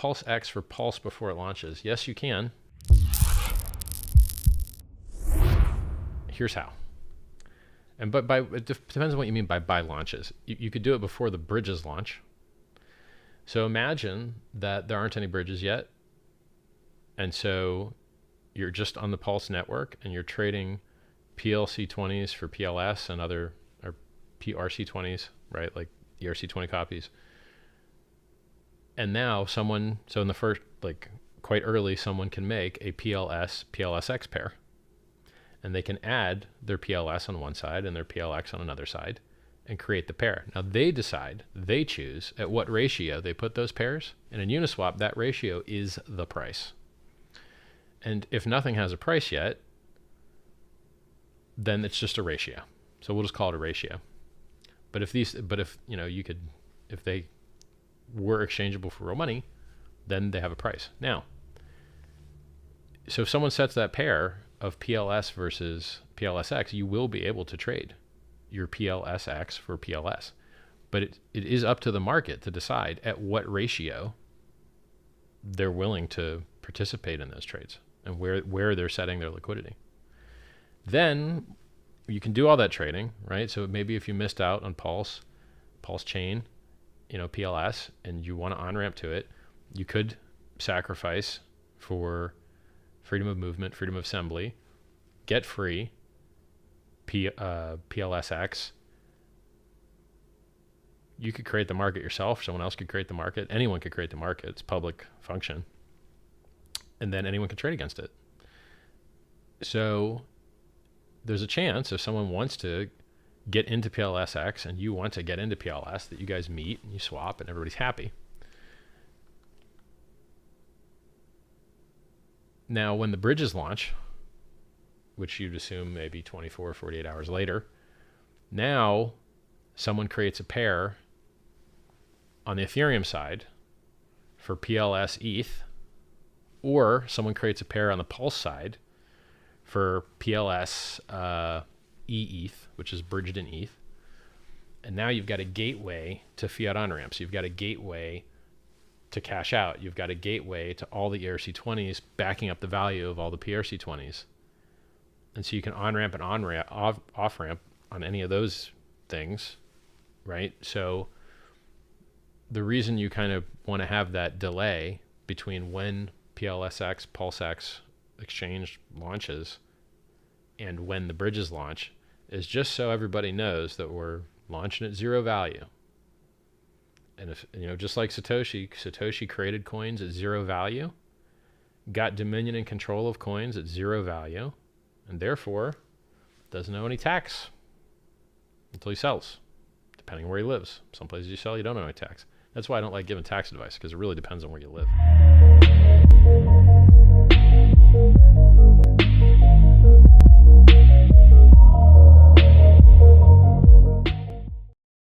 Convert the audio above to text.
PulseX for Pulse before it launches? Yes, you can. Here's how. And but it depends on what you mean by launches. You could do it before the bridges launch. So imagine that there aren't any bridges yet. And so you're just on the Pulse network and you're trading PLC20s for PLS and other, or PRC20s, right? Like ERC20 copies. And now someone, so in the first, like quite early, someone can make a PLS-PLSX pair. And they can add their PLS on one side and their PLX on another side and create the pair. Now they decide, they choose at what ratio they put those pairs. And in Uniswap, that ratio is the price. And if nothing has a price yet, then it's just a ratio. So we'll just call it a ratio. But if you know, if they were exchangeable for real money, then they have a price. Now, so if someone sets that pair of PLS versus PLSX, you will be able to trade your PLSX for PLS. But it is up to the market to decide at what ratio they're willing to participate in those trades and where they're setting their liquidity. Then you can do all that trading, right? So maybe if you missed out on PulseChain, you know, PLS, and you want to on-ramp to it, you could sacrifice for freedom of movement, freedom of assembly, get free PLSX. You could create the market yourself. Someone else could create the market. Anyone could create the market. It's a public function. And then anyone can trade against it. So there's a chance if someone wants to get into PLSX and you want to get into PLS that you guys meet and you swap and everybody's happy. Now, when the bridges launch, which you'd assume maybe 24 or 48 hours later, now someone creates a pair on the Ethereum side for PLS ETH, or someone creates a pair on the Pulse side for PLS ETH, which is bridged in ETH. And now you've got a gateway to fiat on-ramps. You've got a gateway to cash out. You've got a gateway to all the ERC20s backing up the value of all the PRC20s. And so you can on-ramp and off-ramp on any of those things, right? So the reason you kind of want to have that delay between when PLSX, PulseX exchange launches and when the bridges launch is just so everybody knows that we're launching at zero value. And if, you know, just like Satoshi created coins at zero value, got dominion and control of coins at zero value, and therefore doesn't owe any tax until he sells, depending on where he lives. Some places you sell, you don't owe any tax. That's why I don't like giving tax advice, because it really depends on where you live.